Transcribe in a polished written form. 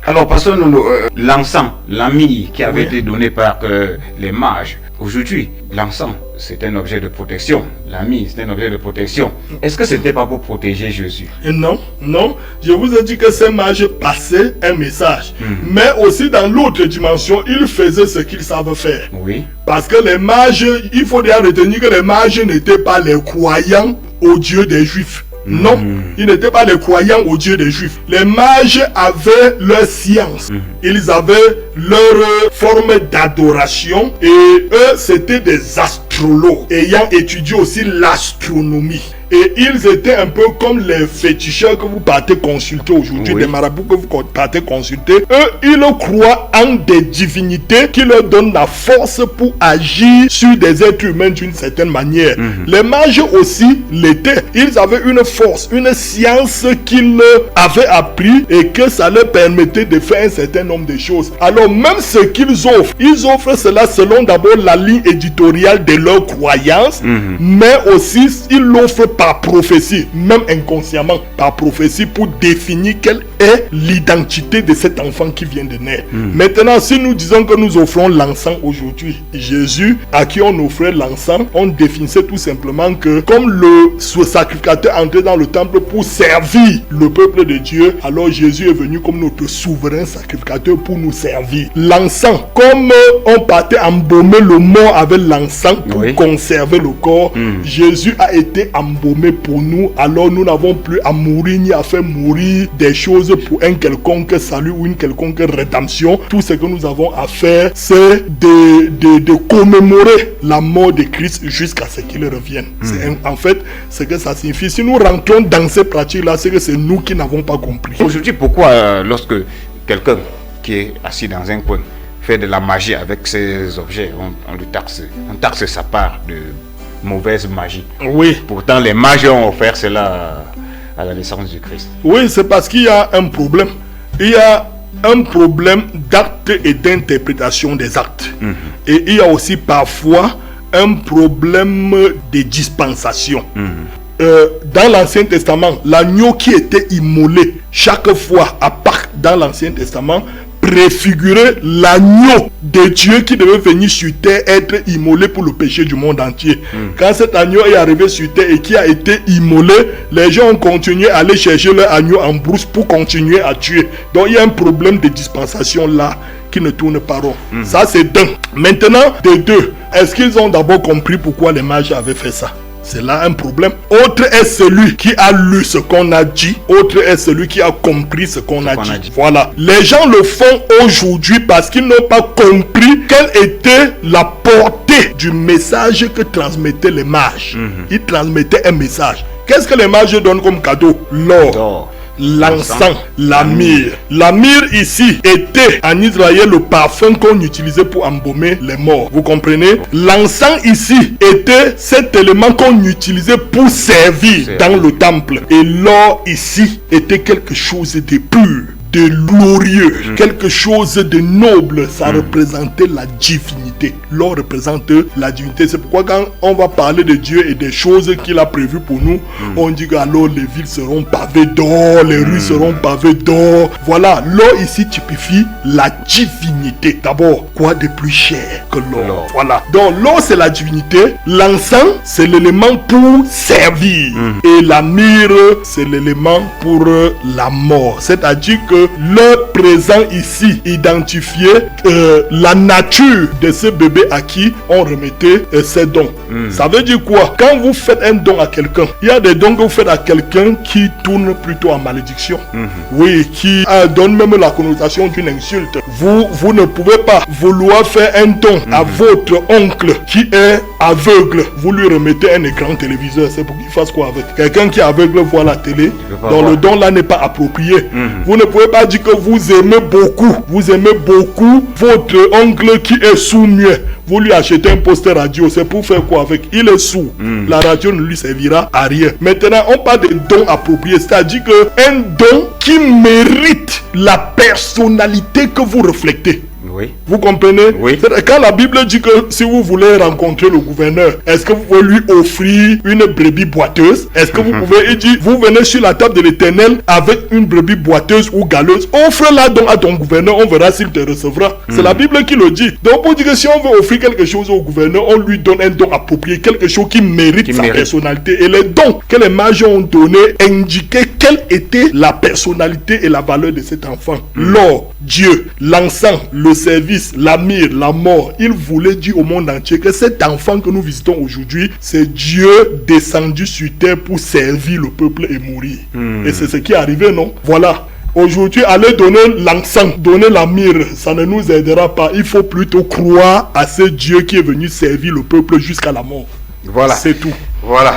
Alors, passons l'encens, l'ami qui avait été donné par les mages. Aujourd'hui, l'encens, c'est un objet de protection. L'ami, c'est un objet de protection. Est-ce que ce n'était pas pour protéger Jésus? Non, non. Je vous ai dit que ces mages passaient un message. Mais aussi dans l'autre dimension, ils faisaient ce qu'ils savent faire. Oui. Parce que les mages, il faut bien retenir que les mages n'étaient pas les croyants au Dieu des Juifs. Non, ils n'étaient pas les croyants au Dieu des Juifs. Les mages avaient leur science. Ils avaient leur forme d'adoration. Et eux, c'était des astrologues ayant étudié aussi l'astronomie. Et ils étaient un peu comme les féticheurs que vous partez consulter aujourd'hui, des marabouts que vous partez consulter. Eux, ils croient en des divinités qui leur donnent la force pour agir sur des êtres humains d'une certaine manière. Les mages aussi l'étaient. Ils avaient une force, une science qu'ils avaient appris et que ça leur permettait de faire un certain nombre de choses. Alors même ce qu'ils offrent, ils offrent cela selon d'abord la ligne éditoriale de leur croyance, mais aussi ils l'offrent par prophétie, même inconsciemment, par prophétie pour définir quelle est l'identité de cet enfant qui vient de naître. Maintenant, si nous disons que nous offrons l'encens aujourd'hui, Jésus, à qui on offrait l'encens, on définissait tout simplement que comme le sacrificateur entrait dans le temple pour servir le peuple de Dieu, alors Jésus est venu comme notre souverain sacrificateur pour nous servir. L'encens, comme on partait embaumer le mort avec l'encens pour conserver le corps, Jésus a été embaumé pour nous, alors nous n'avons plus à mourir ni à faire mourir des choses pour un quelconque salut ou une quelconque rédemption. Tout ce que nous avons à faire, c'est de commémorer la mort de Christ jusqu'à ce qu'il revienne. En fait, ce que ça signifie. Si nous rentrons dans ces pratiques-là, c'est que c'est nous qui n'avons pas compris. Aujourd'hui, pourquoi lorsque quelqu'un qui est assis dans un coin fait de la magie avec ces objets, on lui taxe sa part de mauvaise magie? Oui. Pourtant, les mages ont offert cela à la naissance du Christ. Oui, c'est parce qu'il y a un problème. Il y a un problème d'acte et d'interprétation des actes. Et il y a aussi parfois un problème de dispensation. Dans l'Ancien Testament, l'agneau qui était immolé chaque fois à Pâques dans l'Ancien Testament préfigurer l'agneau de Dieu qui devait venir sur terre être immolé pour le péché du monde entier. Quand cet agneau est arrivé sur terre et qui a été immolé, les gens ont continué à aller chercher leur agneau en brousse pour continuer à tuer. Donc il y a un problème de dispensation là qui ne tourne pas rond. Ça c'est d'un. Maintenant, de deux, est-ce qu'ils ont d'abord compris pourquoi les mages avaient fait ça? C'est là un problème. Autre est celui qui a lu ce qu'on a dit. Autre est celui qui a compris ce qu'on a dit. Voilà. Les gens le font aujourd'hui parce qu'ils n'ont pas compris quelle était la portée du message que transmettaient les mages. Ils transmettaient un message. Qu'est-ce que les mages donnent comme cadeau? L'or. L'encens, la myrrhe. La myrrhe ici était en Israël le parfum qu'on utilisait pour embaumer les morts. Vous comprenez? L'encens ici était cet élément qu'on utilisait pour servir dans le temple. Et l'or ici était quelque chose de pur, de glorieux, quelque chose de noble. Ça représentait la divinité. L'or représente la divinité. C'est pourquoi quand on va parler de Dieu et des choses qu'il a prévues pour nous, on dit que alors les villes seront pavées d'or, les rues seront pavées d'or. Voilà, l'or ici typifie la divinité. D'abord, quoi de plus cher que l'or? Voilà. Donc l'or c'est la divinité, l'encens c'est l'élément pour servir et la myrrhe c'est l'élément pour la mort. C'est-à-dire que le présent ici identifiait la nature de ce bébé à qui on remettait ses dons. Ça veut dire quoi? Quand vous faites un don à quelqu'un, il y a des dons que vous faites à quelqu'un qui tournent plutôt en malédiction. Oui, qui donne même la connotation d'une insulte. Vous ne pouvez pas vouloir faire un don à votre oncle qui est aveugle. Vous lui remettez un écran téléviseur. C'est pour qu'il fasse quoi avec? Quelqu'un qui est aveugle voit la télé. Donc le don là n'est pas approprié. Vous ne pouvez pas dire que vous aimez beaucoup votre oncle qui est sourd-muet. Vous lui achetez un poster radio, c'est pour faire quoi avec? Il est sourd. La radio ne lui servira à rien. Maintenant, on parle de dons appropriés, c'est-à-dire que un don qui mérite la personnalité que vous reflétez. Oui. Vous comprenez? Oui. Quand la Bible dit que si vous voulez rencontrer le gouverneur, est-ce que vous pouvez lui offrir une brebis boiteuse? Est-ce que vous pouvez, il dit, vous venez sur la table de l'Éternel avec une brebis boiteuse ou galeuse, offre-la donc à ton gouverneur, on verra s'il te recevra. C'est la Bible qui le dit. Donc pour dire que si on veut offrir quelque chose au gouverneur, on lui donne un don approprié, quelque chose qui mérite sa personnalité. Et les dons que les mages ont donnés indiquaient quelle était la personnalité et la valeur de cet enfant. L'or, Dieu, l'encens, le service, la myrrhe, la mort. Il voulait dire au monde entier que cet enfant que nous visitons aujourd'hui, c'est Dieu descendu sur terre pour servir le peuple et mourir. Et c'est ce qui est arrivé, non? Voilà. Aujourd'hui, aller donner l'encens, donner la myrrhe, ça ne nous aidera pas. Il faut plutôt croire à ce Dieu qui est venu servir le peuple jusqu'à la mort. Voilà. C'est tout. Voilà.